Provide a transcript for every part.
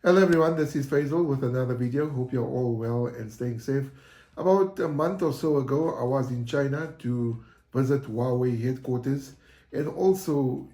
Hello everyone, this is Faisal with another video. Hope you're all well and staying safe. About a month or so ago, I was in China to visit Huawei headquarters and also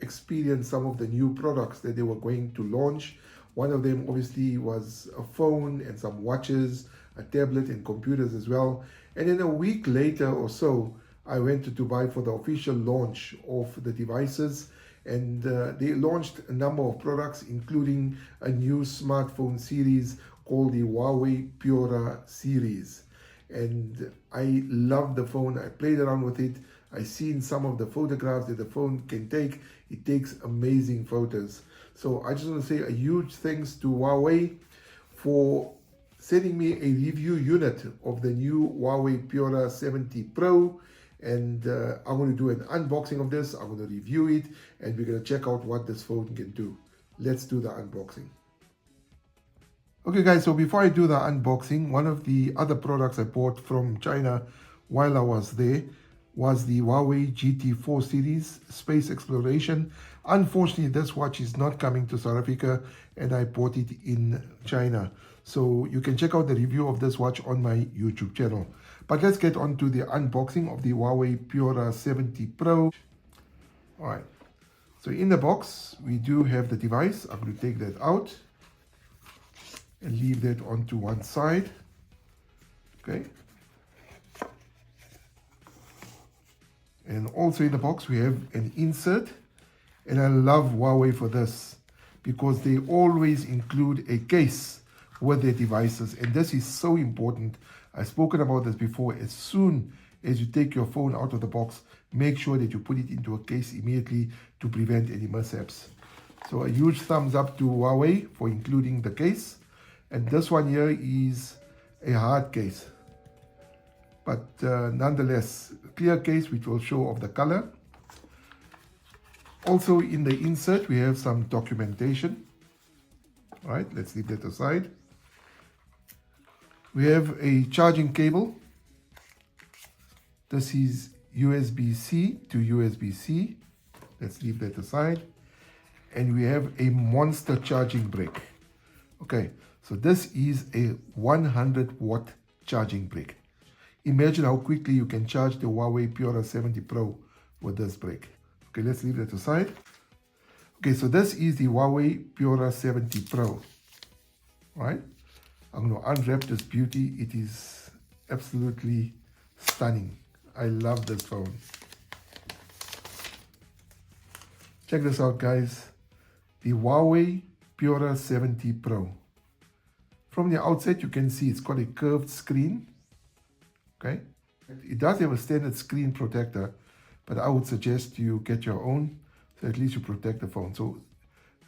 experience some of the new products that they were going to launch. One of them obviously was a phone and some watches, a tablet and computers as well. And then a week later or so, I went to Dubai for the official launch of the devices, and they launched a number of products, including a new smartphone series called the Huawei Pura series. And I love the phone. I played around with it. I seen some of the photographs that the phone can take. It takes amazing photos. So I just want to say a huge thanks to Huawei for sending me a review unit of the new Huawei Pura 70 Pro. And I'm going to do an unboxing of this. I'm going to review it and we're going to check out what this phone can do. Let's do the unboxing. Okay guys, so before I do the unboxing, one of the other products I bought from China while I was there was the Huawei GT4 series Space Exploration. Unfortunately, this watch is not coming to South Africa and I bought it in China. So you can check out the review of this watch on my YouTube channel. But let's get on to the unboxing of the Huawei Pura 70 Pro. All right, so in the box, we do have the device. I'm going to take that out and leave that onto one side. Okay. And also in the box, we have an insert. And I love Huawei for this because they always include a case with their devices. And this is so important. I've spoken about this before. As soon as you take your phone out of the box, make sure that you put it into a case immediately to prevent any mishaps. So a huge thumbs up to Huawei for including the case. And this one here is a hard case. But nonetheless, clear case which will show off the color. Also in the insert, we have some documentation. All right, let's leave that aside. We have a charging cable. This is USB-C to USB-C. Let's leave that aside. And we have a monster charging brick. Okay, so this is a 100-watt charging brick. Imagine how quickly you can charge the Huawei Pura 70 Pro with this brick. Okay, let's leave that aside. Okay, so this is the Huawei Pura 70 Pro. All right, I'm going to unwrap this beauty. It is absolutely stunning. I love this phone. Check this out, guys. The Huawei Pura 70 Pro. From the outset, you can see it's got a curved screen. Okay, it does have a standard screen protector, but I would suggest you get your own, so at least you protect the phone. So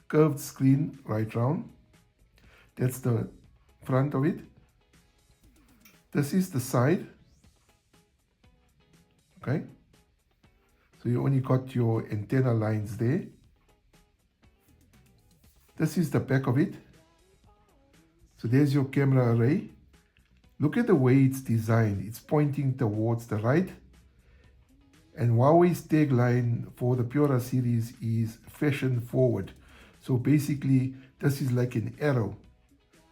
curved screen right round. That's the front of it. This is the side. Okay, so you only got your antenna lines there. This is the back of it. So there's your camera array. Look at the way it's designed. It's pointing towards the right. And Huawei's tagline for the Pura series is fashion forward. So basically, this is like an arrow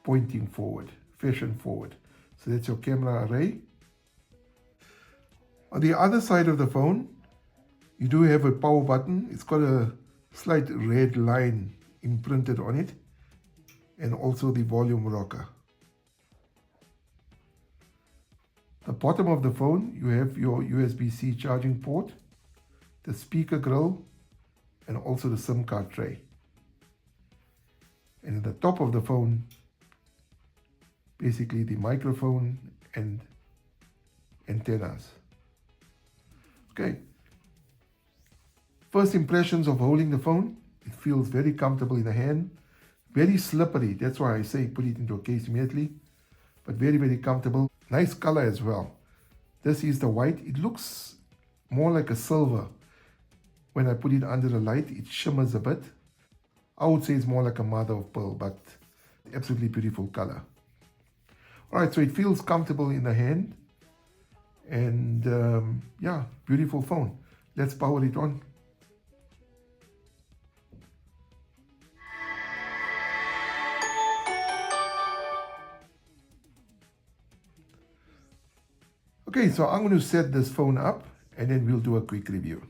pointing forward, fashion forward. So that's your camera array. On the other side of the phone, you do have a power button. It's got a slight red line imprinted on it, and also the volume rocker. The bottom of the phone, you have your USB-C charging port, the speaker grill, and also the SIM card tray. And at the top of the phone, basically the microphone and antennas. Okay. First impressions of holding the phone, it feels very comfortable in the hand, very slippery. That's why I say put it into a case immediately, but very, very comfortable. Nice color as well. This is the white. It looks more like a silver. When I put it under the light, it shimmers a bit. I would say it's more like a mother of pearl, but absolutely beautiful color. All right, so it feels comfortable in the hand. And yeah, beautiful phone. Let's power it on. Okay, so I'm going to set this phone up and then we'll do a quick review.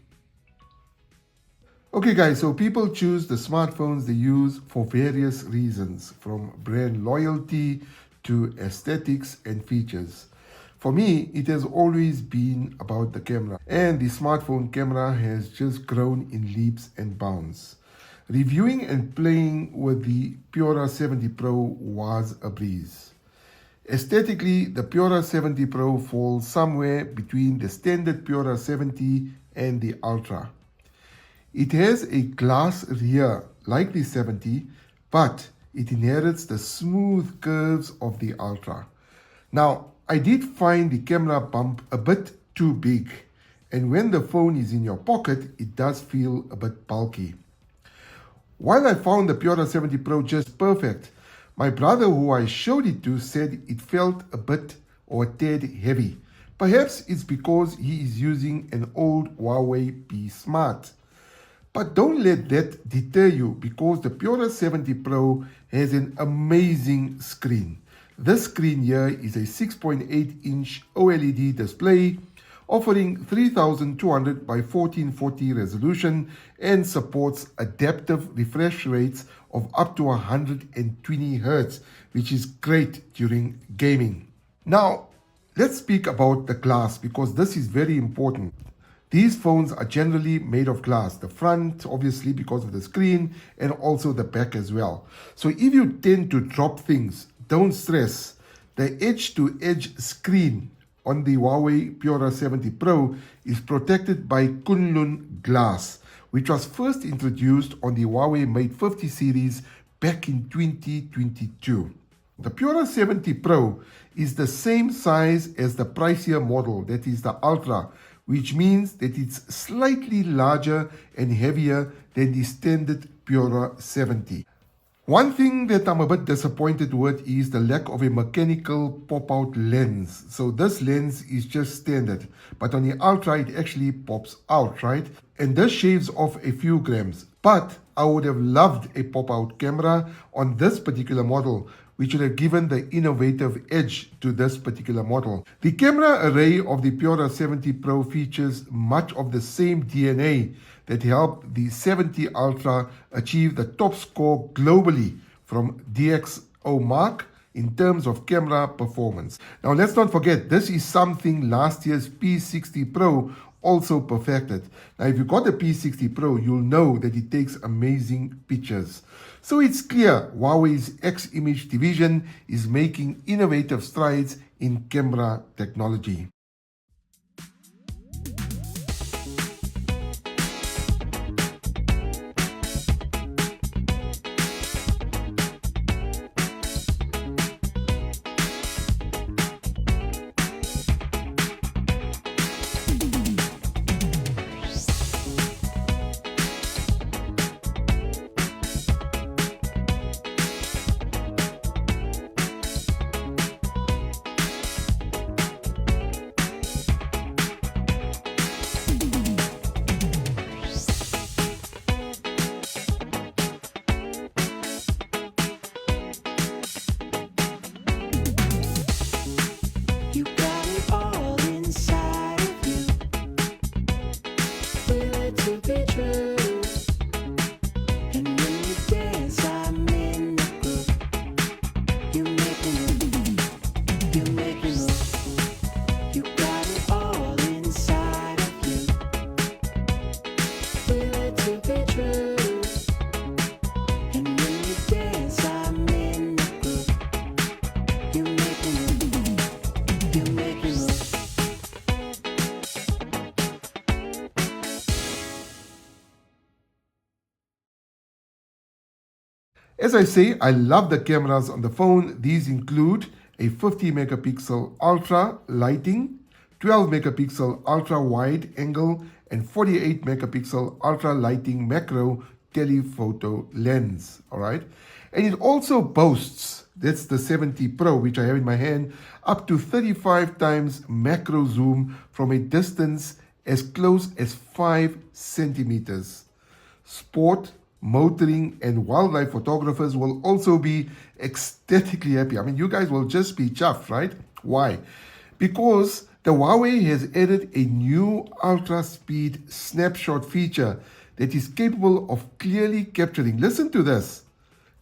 Okay guys, so people choose the smartphones they use for various reasons, from brand loyalty to aesthetics and features. For me, it has always been about the camera, and the smartphone camera has just grown in leaps and bounds. Reviewing and playing with the Pura 70 Pro was a breeze. Aesthetically, the Pura 70 Pro falls somewhere between the standard Pura 70 and the Ultra. It has a glass rear like the 70, but it inherits the smooth curves of the Ultra. Now, I did find the camera bump a bit too big, and when the phone is in your pocket, it does feel a bit bulky. While I found the Pura 70 Pro just perfect, my brother who I showed it to said it felt a bit or a tad heavy. Perhaps it's because he is using an old Huawei P Smart. But don't let that deter you, because the Pura 70 Pro has an amazing screen. This screen here is a 6.8-inch OLED display offering 3200 by 1440 resolution and supports adaptive refresh rates of up to 120 Hz, which is great during gaming. Now, let's speak about the glass, because this is very important. These phones are generally made of glass, the front obviously because of the screen and also the back as well. So if you tend to drop things, don't stress. The edge-to-edge screen on the Huawei Pura 70 Pro is protected by Kunlun glass, which was first introduced on the Huawei Mate 50 series back in 2022. The Pura 70 Pro is the same size as the pricier model, that is the Ultra, which means that it's slightly larger and heavier than the standard Pura 70. One thing that I'm a bit disappointed with is the lack of a mechanical pop-out lens. So this lens is just standard, but on the Ultra it actually pops out, right? And this shaves off a few grams. But I would have loved a pop-out camera on this particular model, which would have given the innovative edge to this particular model. The camera array of the Pura 70 Pro features much of the same DNA that helped the 70 Ultra achieve the top score globally from DxOMark in terms of camera performance. Now let's not forget, this is something last year's P60 Pro also perfected. Now if you got the P60 Pro, you'll know that it takes amazing pictures. So it's clear Huawei's X-Image division is making innovative strides in camera technology. As I say, I love the cameras on the phone. These include a 50 megapixel ultra lighting, 12 megapixel ultra wide angle, and 48 megapixel ultra lighting macro telephoto lens. All right. And it also boasts, that's the 70 Pro, which I have in my hand, up to 35 times macro zoom from a distance as close as 5 centimeters. Sport, motoring, and wildlife photographers will also be ecstatically happy. I mean, you guys will just be chuffed, right? Why? Because The Huawei has added a new ultra-speed snapshot feature that is capable of clearly capturing, listen to this,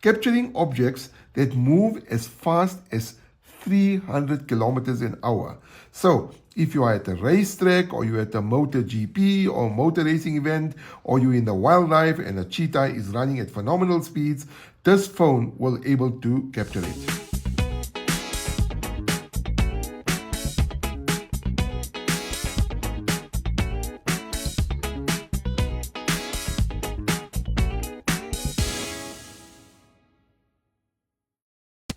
capturing objects that move as fast as 300 kilometers an hour. So, if you are at a racetrack or you're at a MotoGP or motor racing event or you're in the wildlife and a cheetah is running at phenomenal speeds, this phone will able to capture it.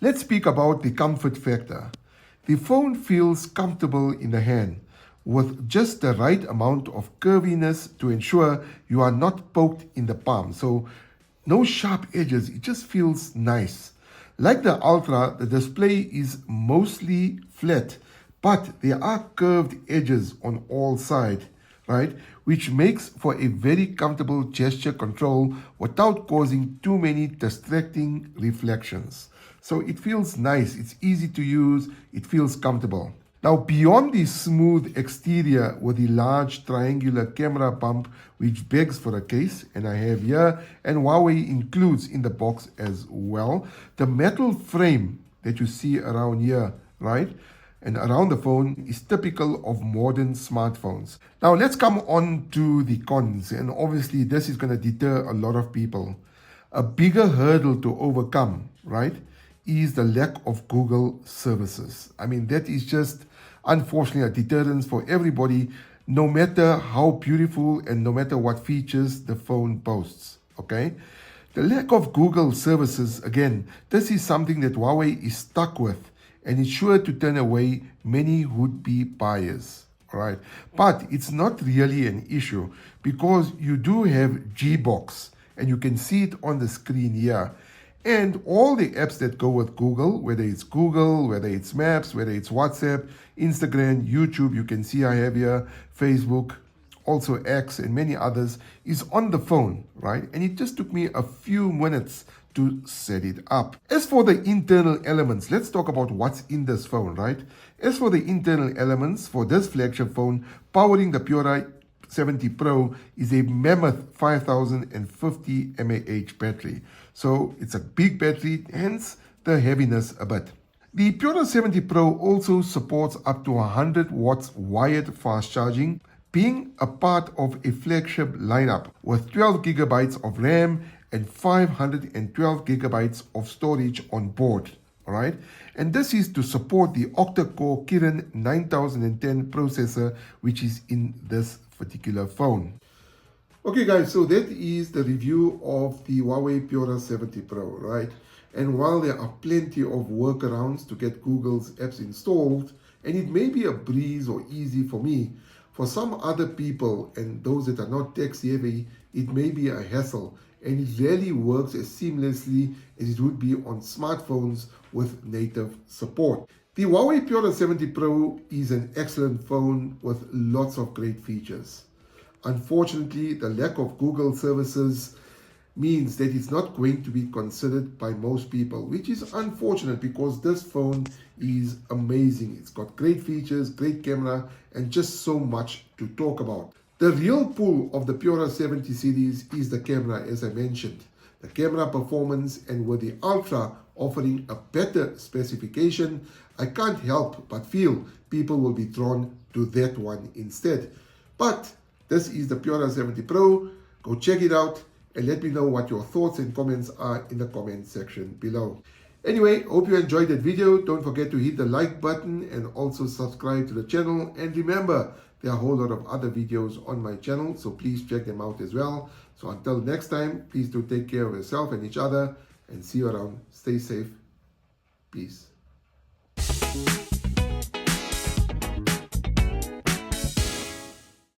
Let's speak about the comfort factor. The phone feels comfortable in the hand with just the right amount of curviness to ensure you are not poked in the palm. So no sharp edges, it just feels nice. Like the Ultra, the display is mostly flat, but there are curved edges on all sides, right? Which makes for a very comfortable gesture control without causing too many distracting reflections. So it feels nice, it's easy to use, it feels comfortable. Now, beyond the smooth exterior with the large triangular camera bump which begs for a case, and I have here, and Huawei includes in the box as well, the metal frame that you see around here, right? And around the phone is typical of modern smartphones. Now let's come on to the cons, and obviously this is going to deter a lot of people. A bigger hurdle to overcome, right, is the lack of Google services. I mean, that is just unfortunately a deterrent for everybody, no matter how beautiful and no matter what features the phone boasts, okay? The lack of Google services, again, this is something that Huawei is stuck with and is sure to turn away many would-be buyers, all right? But it's not really an issue because you do have Gbox and you can see it on the screen here. And all the apps that go with Google, whether it's Google, whether it's Maps, whether it's WhatsApp, Instagram, YouTube, you can see I have here, Facebook, also X and many others, is on the phone, right? And it just took me a few minutes to set it up. As for the internal elements, let's talk about what's in this phone, right? As for the internal elements for this flagship phone, powering the Pura 70 Pro is a mammoth 5050 mAh battery. So it's a big battery, hence the heaviness a bit. The Pura 70 Pro also supports up to 100 watts wired fast charging, being a part of a flagship lineup with 12 gigabytes of RAM and 512 gigabytes of storage on board. All right, and this is to support the octa-core Kirin 9010 processor, which is in this particular phone. Okay guys, so that is the review of the Huawei Pura 70 Pro, right? And while there are plenty of workarounds to get Google's apps installed, and it may be a breeze or easy for me, for some other people and those that are not tech savvy, it may be a hassle, and it rarely works as seamlessly as it would be on smartphones with native support. The Huawei Pura 70 Pro is an excellent phone with lots of great features. Unfortunately, the lack of Google services means that it's not going to be considered by most people, which is unfortunate because this phone is amazing. It's got great features, great camera, and just so much to talk about. The real pull of the Pura 70 series is the camera, as I mentioned. The camera performance, and with the Ultra offering a better specification, I can't help but feel people will be drawn to that one instead. But this is the Pura 70 Pro. Go check it out and let me know what your thoughts and comments are in the comment section below. Anyway, hope you enjoyed that video. Don't forget to hit the like button and also subscribe to the channel. And remember, there are a whole lot of other videos on my channel, so please check them out as well. So until next time, please do take care of yourself and each other, and see you around. Stay safe. Peace.